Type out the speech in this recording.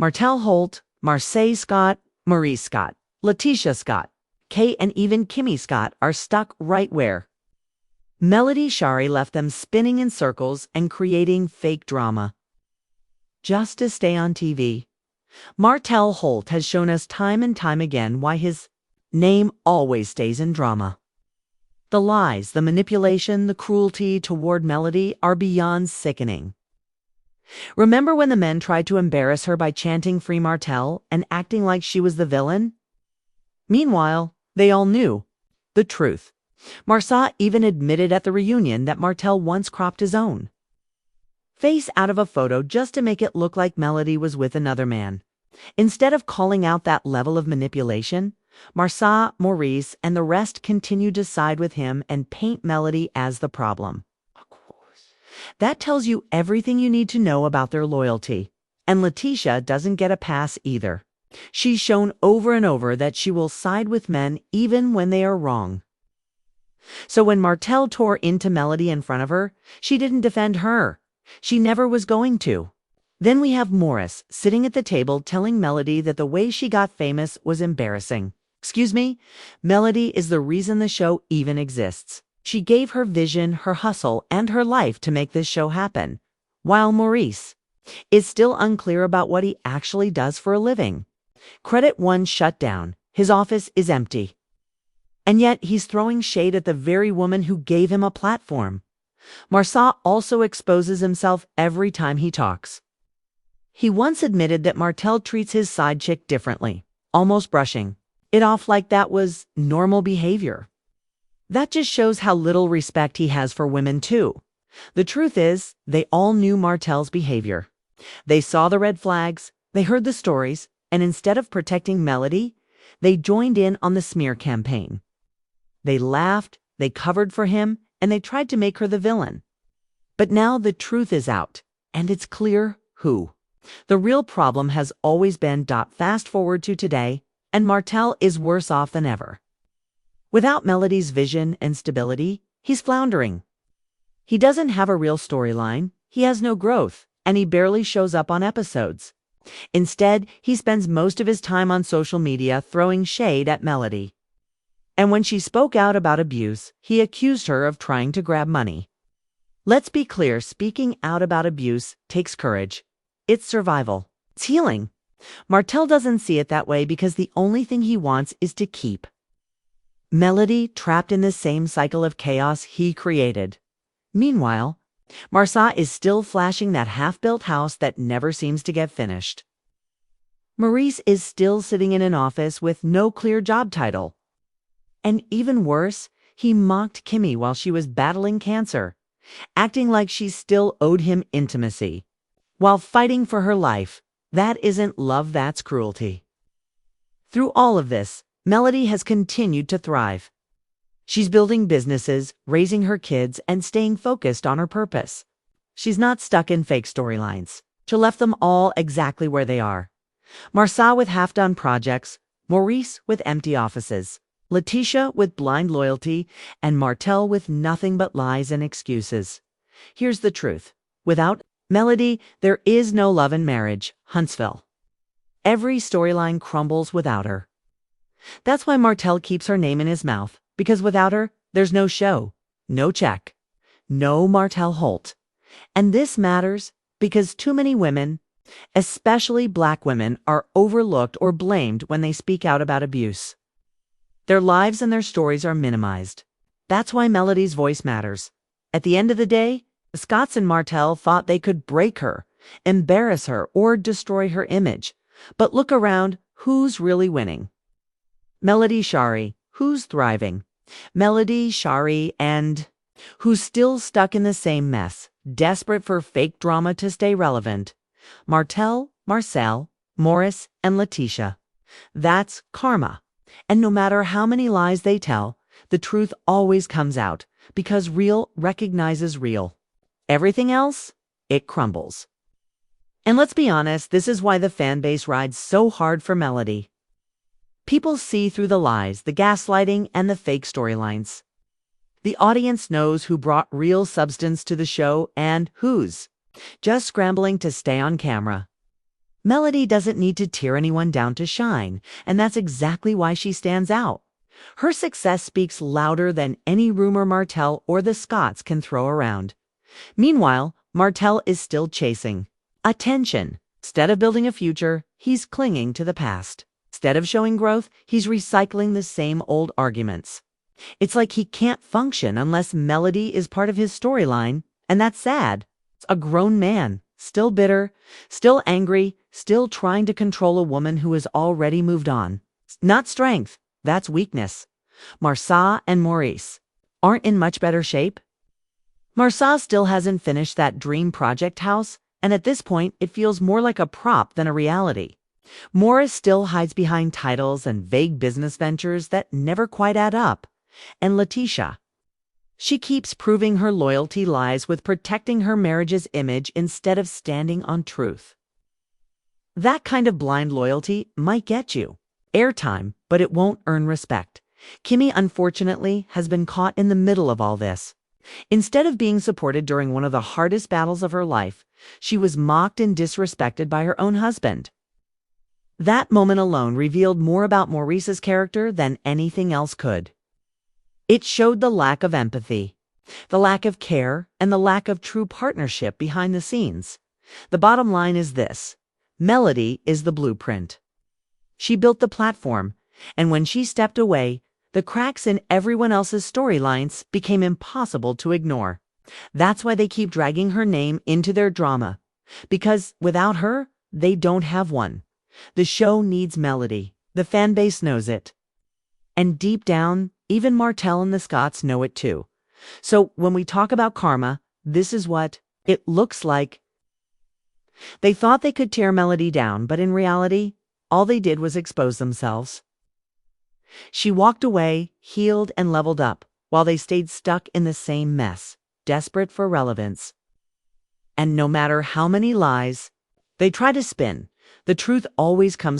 Martell Holt, Marseille Scott, Maurice Scott, Letitia Scott, Kate and even Kimmy Scott are stuck right where Melody Shari left them, spinning in circles and creating fake drama just to stay on TV. Martell Holt has shown us time and time again why his name always stays in drama. The lies, the manipulation, the cruelty toward Melody are beyond sickening. Remember when the men tried to embarrass her by chanting "Free Martell" and acting like she was the villain? Meanwhile, they all knew the truth. Marsa even admitted at the reunion that Martell once cropped his own face out of a photo just to make it look like Melody was with another man. Instead of calling out that level of manipulation, Marsa, Maurice, and the rest continued to side with him and paint Melody as the problem. That tells you everything you need to know about their loyalty. And Letitia doesn't get a pass either. She's shown over and over that she will side with men even when they are wrong. So when Martell tore into Melody in front of her, she didn't defend her. She never was going to. Then we have Morris sitting at the table telling Melody that the way she got famous was embarrassing. Excuse me? Melody is the reason the show even exists. She gave her vision, her hustle, and her life to make this show happen. While Maurice is still unclear about what he actually does for a living. Credit One shut down. His office is empty. And yet he's throwing shade at the very woman who gave him a platform. Marsa also exposes himself every time he talks. He once admitted that Martell treats his side chick differently, almost brushing it off like that was normal behavior. That just shows how little respect he has for women too. The truth is, they all knew Martell's behavior. They saw the red flags, they heard the stories, and instead of protecting Melody, they joined in on the smear campaign. They laughed, they covered for him, and they tried to make her the villain. But now the truth is out, and it's clear who. The real problem has always been. Fast forward to today, and Martell is worse off than ever. Without Melody's vision and stability, he's floundering. He doesn't have a real storyline, he has no growth, and he barely shows up on episodes. Instead, he spends most of his time on social media throwing shade at Melody. And when she spoke out about abuse, he accused her of trying to grab money. Let's be clear, speaking out about abuse takes courage. It's survival. It's healing. Martell doesn't see it that way because the only thing he wants is to keep Melody trapped in the same cycle of chaos he created. Meanwhile, Marsa is still flashing that half-built house that never seems to get finished. Maurice is still sitting in an office with no clear job title. And even worse, he mocked Kimmy while she was battling cancer, acting like she still owed him intimacy, while fighting for her life. That isn't love, that's cruelty. Through all of this, Melody has continued to thrive. She's building businesses, raising her kids, and staying focused on her purpose. She's not stuck in fake storylines. She left them all exactly where they are. Marsa with half-done projects, Maurice with empty offices, Letitia with blind loyalty, and Martell with nothing but lies and excuses. Here's the truth. Without Melody, there is no love and marriage. Huntsville. Every storyline crumbles without her. That's why Martell keeps her name in his mouth, because without her, there's no show, no check, no Martell Holt. And this matters because too many women, especially Black women, are overlooked or blamed when they speak out about abuse. Their lives and their stories are minimized. That's why Melody's voice matters. At the end of the day, the Scotts and Martell thought they could break her, embarrass her, or destroy her image. But look around, who's really winning? Melody Shari, who's thriving? Melody Shari, and who's still stuck in the same mess, desperate for fake drama to stay relevant? Martell, Marcel, Morris, and Letitia. That's karma. And no matter how many lies they tell, the truth always comes out, because real recognizes real. Everything else, it crumbles. And let's be honest, this is why the fan base rides so hard for Melody. People see through the lies, the gaslighting, and the fake storylines. The audience knows who brought real substance to the show and who's just scrambling to stay on camera. Melody doesn't need to tear anyone down to shine, and that's exactly why she stands out. Her success speaks louder than any rumor Martell or the Scotts can throw around. Meanwhile, Martell is still chasing attention. Instead of building a future, he's clinging to the past. Instead of showing growth, he's recycling the same old arguments. It's like he can't function unless Melody is part of his storyline, and that's sad. It's a grown man, still bitter, still angry, still trying to control a woman who has already moved on. It's not strength, that's weakness. Marcia and Maurice aren't in much better shape. Marcia still hasn't finished that dream project house, and at this point, it feels more like a prop than a reality. Morris still hides behind titles and vague business ventures that never quite add up. And Letitia, she keeps proving her loyalty lies with protecting her marriage's image instead of standing on truth. That kind of blind loyalty might get you airtime, but it won't earn respect. Kimmy, unfortunately, has been caught in the middle of all this. Instead of being supported during one of the hardest battles of her life, she was mocked and disrespected by her own husband. That moment alone revealed more about Maurice's character than anything else could. It showed the lack of empathy, the lack of care, and the lack of true partnership behind the scenes. The bottom line is this: Melody is the blueprint. She built the platform, and when she stepped away, the cracks in everyone else's storylines became impossible to ignore. That's why they keep dragging her name into their drama, because without her, they don't have one. The show needs Melody. The fan base knows it. And deep down, even Martell and the Scotts know it too. So when we talk about karma, this is what it looks like. They thought they could tear Melody down, but in reality, all they did was expose themselves. She walked away, healed and leveled up, while they stayed stuck in the same mess, desperate for relevance. And no matter how many lies they try to spin, the truth always comes